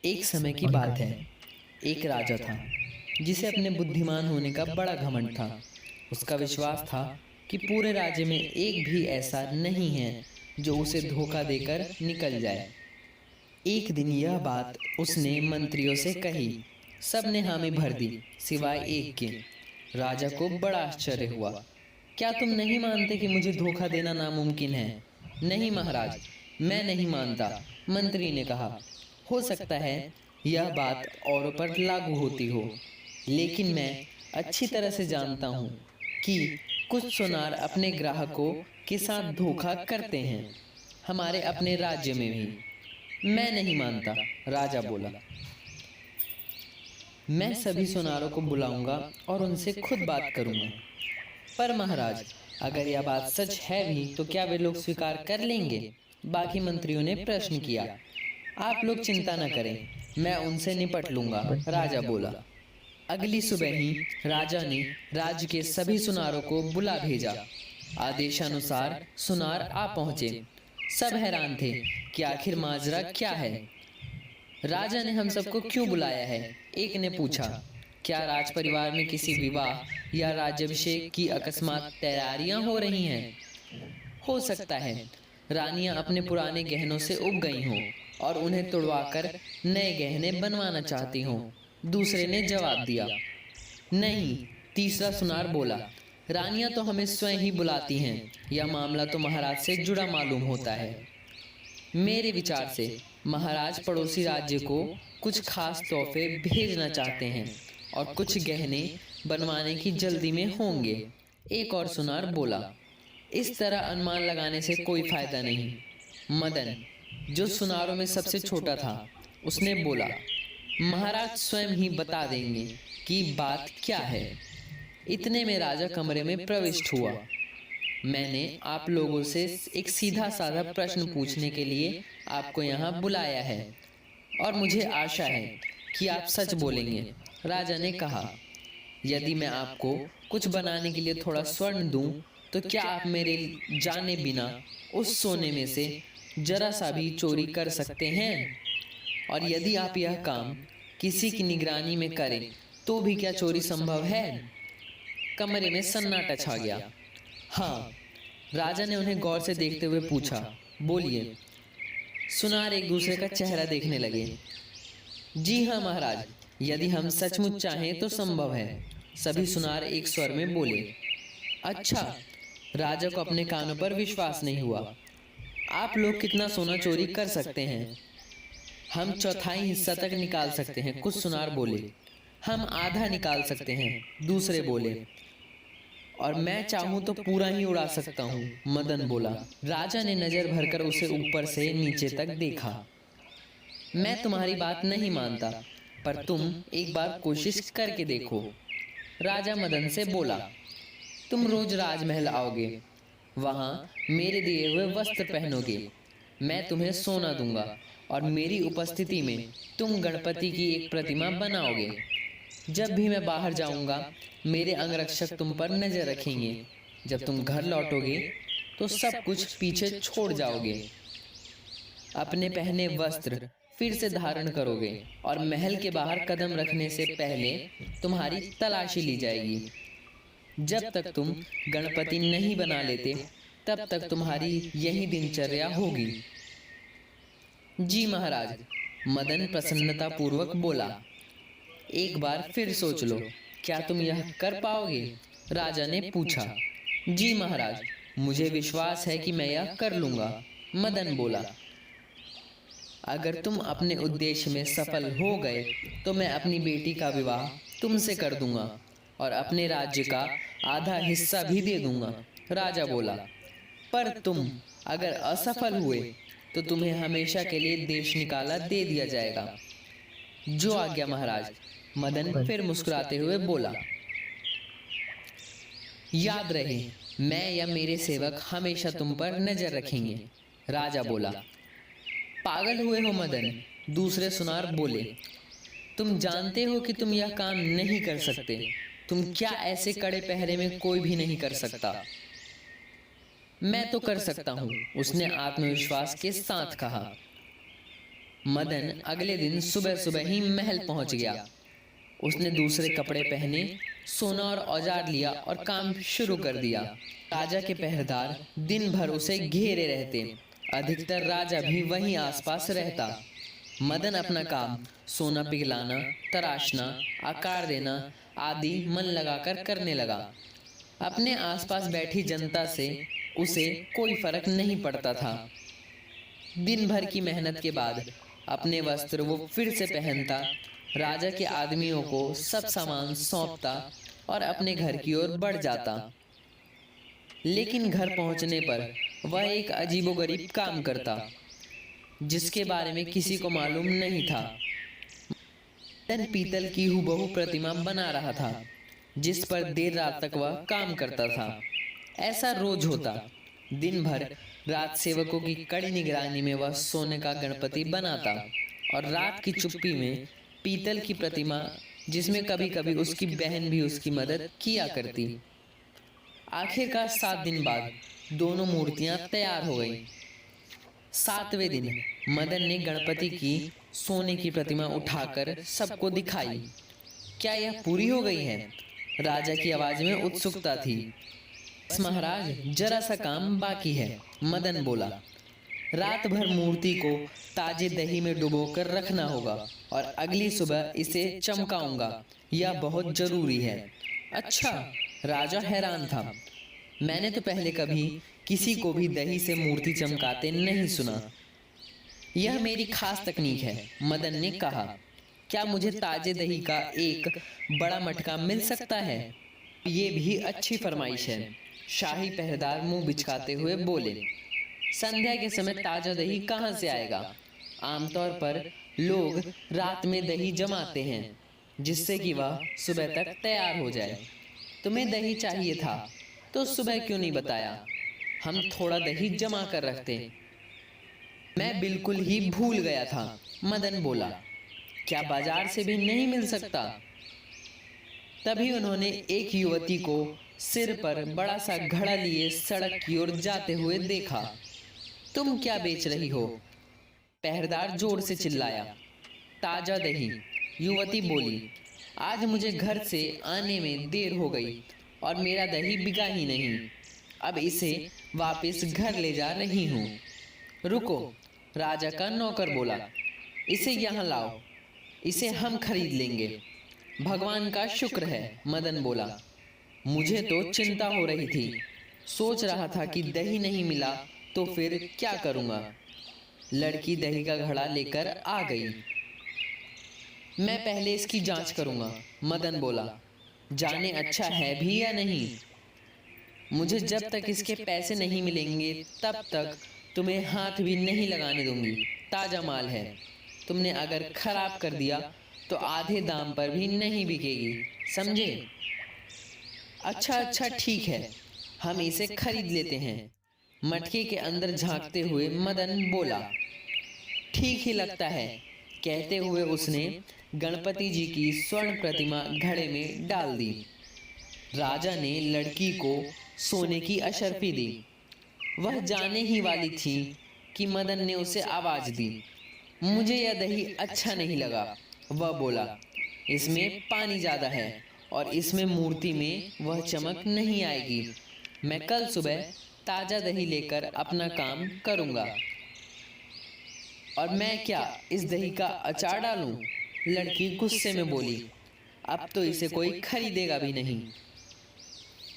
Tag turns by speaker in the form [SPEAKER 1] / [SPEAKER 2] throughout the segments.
[SPEAKER 1] एक समय की बात है। एक राजा था जिसे अपने बुद्धिमान होने का बड़ा घमंड था। उसका विश्वास था कि पूरे राज्य में एक भी ऐसा नहीं है जो उसे धोखा देकर निकल जाए। एक दिन यह बात उसने मंत्रियों से कही। सबने हामी भर दी सिवाय एक के। राजा को बड़ा आश्चर्य हुआ। क्या तुम नहीं मानते कि मुझे धोखा देना नामुमकिन है? नहीं महाराज, मैं नहीं मानता, मंत्री ने कहा। हो सकता है यह बात औरों पर लागू होती हो, लेकिन मैं अच्छी तरह से जानता हूँ कि कुछ सुनार अपने ग्राहकों के साथ धोखा करते हैं, हमारे अपने राज्य में भी। मैं नहीं मानता, राजा बोला। मैं सभी सुनारों को बुलाऊंगा और उनसे खुद बात करूंगा। पर महाराज, अगर यह बात सच है भी तो क्या वे लोग स्वीकार कर लेंगे? बाकी मंत्रियों ने प्रश्न किया। आप लोग चिंता न करें, मैं उनसे निपट लूंगा, राजा बोला। अगली सुबह ही राजा ने राज्य के सभी सुनारों को बुला भेजा। आदेशानुसार सुनार आ पहुंचे। सब हैरान थे कि आखिर माजरा क्या है। राजा ने हम सबको क्यों बुलाया है? एक ने पूछा। क्या राज परिवार में किसी विवाह या राज्याभिषेक की अकस्मात तैयारियां हो रही हैं? हो सकता है रानियां अपने पुराने गहनों से उब गई हों और उन्हें तुड़वाकर नए गहने बनवाना चाहती हों, दूसरे ने जवाब दिया। नहीं, तीसरा सुनार बोला। रानियां तो हमें स्वयं ही बुलाती हैं। यह मामला तो महाराज से जुड़ा मालूम होता है। मेरे विचार से महाराज पड़ोसी राज्य को कुछ खास तोहफे भेजना चाहते हैं और कुछ गहने बनवाने की जल्दी में होंगे, एक और सुनार बोला। इस तरह अनुमान लगाने से कोई फायदा नहीं। मदन, जो सुनारों में सबसे छोटा था, उसने बोला। महाराज स्वयं ही बता देंगे कि बात क्या है। इतने में राजा कमरे में प्रविष्ट हुआ। मैंने आप लोगों से एक सीधा साधा प्रश्न पूछने के लिए आपको यहाँ बुलाया है और मुझे आशा है कि आप सच बोलेंगे, राजा ने कहा। यदि मैं आपको कुछ बनाने के लिए थोड़ा स्वर्ण दूं, तो क्या आप मेरे जाने बिना उस सोने में से जरा सा भी चोरी कर सकते हैं? और यदि आप यह काम किसी की निगरानी में करें, तो भी क्या चोरी संभव है? कमरे में सन्नाटा छा गया। हाँ, राजा ने उन्हें गौर से देखते हुए पूछा। बोलिए। सुनार एक दूसरे का चेहरा देखने लगे। जी हाँ महाराज, यदि हम सचमुच चाहें तो संभव है, सभी सुनार एक स्वर में बोले। अच्छा, राजा को अपने कानों पर विश्वास नहीं हुआ। आप लोग कितना सोना चोरी कर सकते हैं? हम चौथाई हिस्सा तक निकाल सकते हैं, कुछ सुनार बोले। हम आधा निकाल सकते हैं, दूसरे बोले। और मैं चाहूं तो पूरा ही उड़ा सकता हूं, मदन बोला। राजा ने नजर भरकर उसे ऊपर से नीचे तक देखा। मैं तुम्हारी बात नहीं मानता, पर तुम एक बार कोशिश करके देखो, राजा मदन से बोला। तुम रोज राजमहल आओगे, वहां मेरे दिए हुए वस्त्र पहनोगे, मैं तुम्हें सोना दूंगा और मेरी उपस्थिति में तुम गणपति की एक प्रतिमा बनाओगे। जब भी मैं बाहर जाऊंगा, मेरे अंगरक्षक तुम पर नजर रखेंगे। जब तुम घर लौटोगे तो सब कुछ पीछे छोड़ जाओगे। अपने पहने वस्त्र फिर से धारण करोगे और महल के बाहर कदम रखने से पहले तुम्हारी तलाशी ली जाएगी। जब तक तुम गणपति नहीं बना लेते, तब तक तुम्हारी यही दिनचर्या होगी। जी महाराज, मदन प्रसन्नता पूर्वक बोला। एक बार फिर सोच लो, क्या तुम यह कर पाओगे? राजा ने पूछा। जी महाराज, मुझे विश्वास है कि मैं यह कर लूंगा, मदन बोला। अगर तुम अपने उद्देश्य में सफल हो गए तो मैं अपनी बेटी का विवाह तुमसे कर दूंगा और अपने राज्य का आधा हिस्सा भी दे दूंगा, राजा बोला। पर तुम अगर असफल हुए तो तुम्हें हमेशा के लिए देश निकाला दे दिया जाएगा। जो आज्ञा महाराज, मदन फिर मुस्कुराते हुए बोला। याद रहे, मैं या मेरे सेवक हमेशा तुम पर नजर रखेंगे, राजा बोला। पागल हुए हो मदन, दूसरे सुनार बोले। तुम जानते हो कि तुम यह काम नहीं कर सकते। तुम क्या ऐसे कड़े पहरे में कोई भी नहीं कर सकता? मैं तो कर सकता हूं, उसने आत्मविश्वास के साथ कहा। मदन अगले दिन सुबह सुबह ही महल पहुंच गया। उसने दूसरे कपड़े पहने, सोना और औजार लिया और काम शुरू कर दिया। राजा के पहरेदार दिन भर उसे घेरे रहते। अधिकतर राजा भी वहीं आसपास रहता। मदन अपना काम सोना पिघलाना, तराशना, आकार देना आदि मन लगाकर करने लगा। अपने आसपास बैठी जनता से उसे कोई फर्क नहीं पड़ता था। दिन भर की मेहनत के बाद अपने वस्त्र वो फिर से पहनता, राजा के आदमियों को सब सामान सौंपता और अपने घर की ओर बढ़ जाता। लेकिन घर पहुंचने पर वह एक अजीबोगरीब काम करता जिसके बारे में किसी को मालूम नहीं था। मदन पीतल की हूबहू प्रतिमा बना रहा था जिस पर देर रात तक वह काम करता था। ऐसा रोज होता। दिन भर रात सेवकों की कड़ी निगरानी में वह सोने का गणपति बनाता और रात की चुप्पी में पीतल की प्रतिमा, जिसमें कभी कभी उसकी बहन भी उसकी मदद किया करती। आखिरकार 7 दिन बाद दोनों मूर्तियां तैयार हो गईं। 7वें दिन मदन ने गणपति की सोने की प्रतिमा उठाकर सबको दिखाई। क्या यह पूरी हो गई है? राजा की आवाज में उत्सुकता थी। महाराज, जरा सा काम बाकी है, मदन बोला। रात भर मूर्ति को ताजे दही में डुबोकर रखना होगा और अगली सुबह इसे चमकाऊंगा। यह बहुत जरूरी है। अच्छा, राजा हैरान था। मैंने तो पहले कभी किसी को भी दही से मूर्ति चमकाते नहीं सुना। यह मेरी खास तकनीक है, मदन ने कहा। क्या मुझे ताजे दही का एक बड़ा मटका मिल सकता है? ये भी अच्छी फरमाइश है, शाही पहरेदार मुंह बिचकाते हुए बोले। संध्या के समय ताजा दही कहाँ से आएगा? आमतौर पर लोग रात में दही जमाते हैं जिससे कि वह सुबह तक तैयार हो जाए। तुम्हें दही चाहिए था तो सुबह क्यों नहीं बताया? हम थोड़ा दही जमा कर रखते। मैं बिल्कुल ही भूल गया था, मदन बोला। क्या बाजार से भी नहीं मिल सकता? तभी उन्होंने एक युवती को सिर पर बड़ा सा घड़ा लिए सड़क की ओर जाते हुए देखा। तुम क्या बेच रही हो? पहरेदार जोर से चिल्लाया। ताजा दही, युवती बोली। आज मुझे घर से आने में देर हो गई और मेरा दही बिका ही नहीं। अब इसे वापस घर ले जा रही हूँ। रुको, राजा का नौकर बोला। इसे यहाँ लाओ, इसे हम खरीद लेंगे। भगवान का शुक्र है, मदन बोला। मुझे तो चिंता हो रही थी। सोच रहा था कि दही नहीं मिला तो फिर क्या करूँगा। लड़की दही का घड़ा लेकर आ गई। मैं पहले इसकी जांच करूँगा, मदन बोला। जाने अच्छा है भी या नहीं। मुझे जब तक इसके पैसे नहीं मिलेंगे तब तक तुम्हें हाथ भी नहीं लगाने दूंगी। ताजा माल है, तुमने अगर खराब कर दिया तो आधे दाम पर भी नहीं बिकेगी, समझे? अच्छा ठीक है, हम इसे खरीद लेते हैं, मटके के अंदर झांकते हुए मदन बोला। ठीक ही लगता है, कहते हुए उसने गणपति जी की स्वर्ण प्रतिमा घड़े में डाल दी। राजा ने लड़की को सोने की अशर्फी दी। वह जाने ही वाली थी कि मदन ने उसे आवाज दी। मुझे यह दही अच्छा नहीं लगा, वह बोला। इसमें पानी ज्यादा है और इसमें मूर्ति में वह चमक नहीं आएगी। मैं कल सुबह ताजा दही लेकर अपना काम करूँगा। और मैं क्या इस दही का अचार डालूं? लड़की गुस्से में बोली। अब तो इसे कोई खरीदेगा भी नहीं।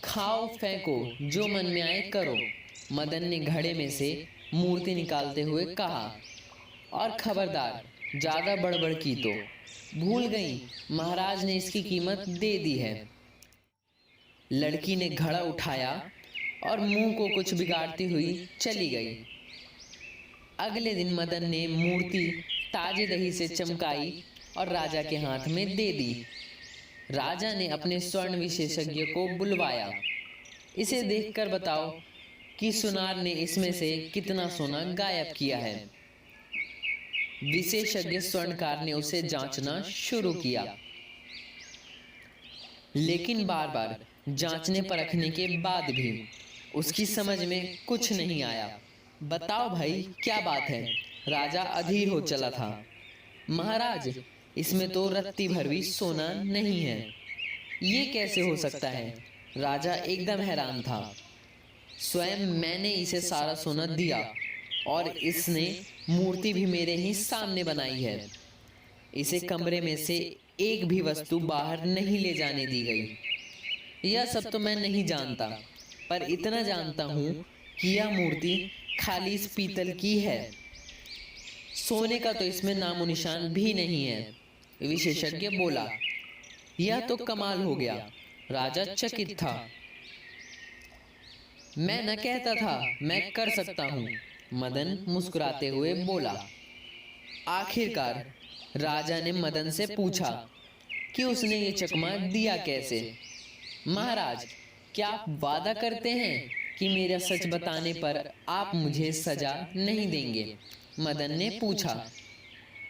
[SPEAKER 1] खाओ फेंको, जो मन में आए करो, मदन ने घड़े में से मूर्ति निकालते हुए कहा। और खबरदार, ज्यादा बड़बड़ की तो भूल गई, महाराज ने इसकी कीमत दे दी है। लड़की ने घड़ा उठाया और मुंह को कुछ बिगाड़ती हुई चली गई। अगले दिन मदन ने मूर्ति ताजे दही से चमकाई और राजा के हाथ में दे दी। राजा ने अपने स्वर्ण विशेषज्ञ को बुलवाया। इसे देखकर बताओ कि सुनार ने इसमें से कितना सोना गायब किया है। विशेषज्ञ स्वर्णकार ने उसे जांचना शुरू किया, लेकिन बार बार जांचने परखने के बाद भी उसकी समझ में कुछ नहीं आया। बताओ भाई, क्या बात है? राजा अधीर हो चला था। महाराज, इसमें तो रत्ती भर भी सोना नहीं है, ये कैसे हो सकता है? राजा एकदम हैरान था। स्वयं मैंने इसे सारा सोना दिया और इसने मूर्ति भी मेरे ही सामने बनाई है। इसे कमरे में से एक भी वस्तु बाहर नहीं ले जाने दी गई। यह सब तो मैं नहीं जानता, पर इतना जानता हूँ कि यह मूर्ति खाली इस पीतल की है। सोने का तो इसमें नामो निशान भी नहीं है। विशेषज्ञ बोला। यह तो कमाल हो गया। राजा चकित था। मैं न कहता था मैं कर सकता हूँ, मदन मुस्कुराते हुए बोला। आखिरकार राजा ने मदन से पूछा कि उसने ये चकमा दिया कैसे। महाराज, क्या आप वादा करते हैं कि मेरा सच बताने पर आप मुझे सजा नहीं देंगे? मदन ने पूछा।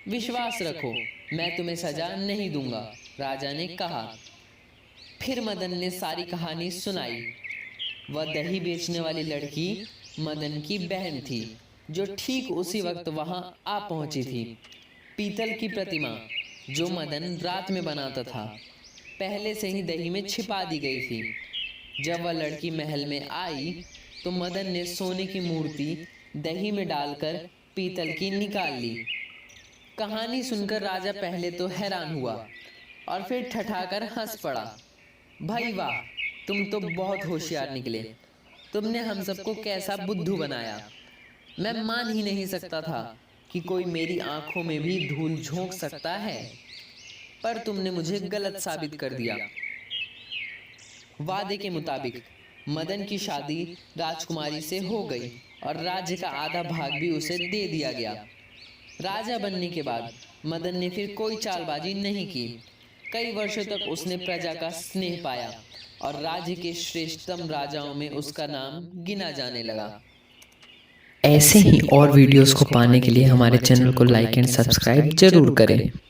[SPEAKER 1] विश्वास रखो, मैं तुम्हें सजा नहीं दूंगा, राजा ने कहा। फिर मदन ने सारी कहानी सुनाई। वह दही बेचने वाली लड़की मदन की बहन थी, जो ठीक उसी वक्त वहां आ पहुंची थी। पीतल की प्रतिमा जो मदन रात में बनाता था, पहले से ही दही में छिपा दी गई थी। जब वह लड़की महल में आई तो मदन ने सोने की मूर्ति दही में डालकर पीतल की निकाल ली। कहानी सुनकर राजा पहले तो हैरान हुआ और फिर ठठाकर हंस पड़ा। भाई वाह, तुम तो बहुत होशियार निकले। तुमने हम सबको कैसा बुद्धू बनाया। मैं मान ही नहीं सकता था कि कोई मेरी आंखों में भी धूल झोंक सकता है, पर तुमने मुझे गलत साबित कर दिया। वादे के मुताबिक मदन की शादी राजकुमारी से हो गई और राज्य का आधा भाग भी उसे दे दिया गया। राजा बनने के बाद मदन ने फिर कोई चालबाजी नहीं की। कई वर्षों तक उसने प्रजा का स्नेह पाया और राज्य के श्रेष्ठतम राजाओं में उसका नाम गिना जाने लगा।
[SPEAKER 2] ऐसे ही और वीडियोस को पाने के लिए हमारे चैनल को लाइक एंड सब्सक्राइब जरूर करें।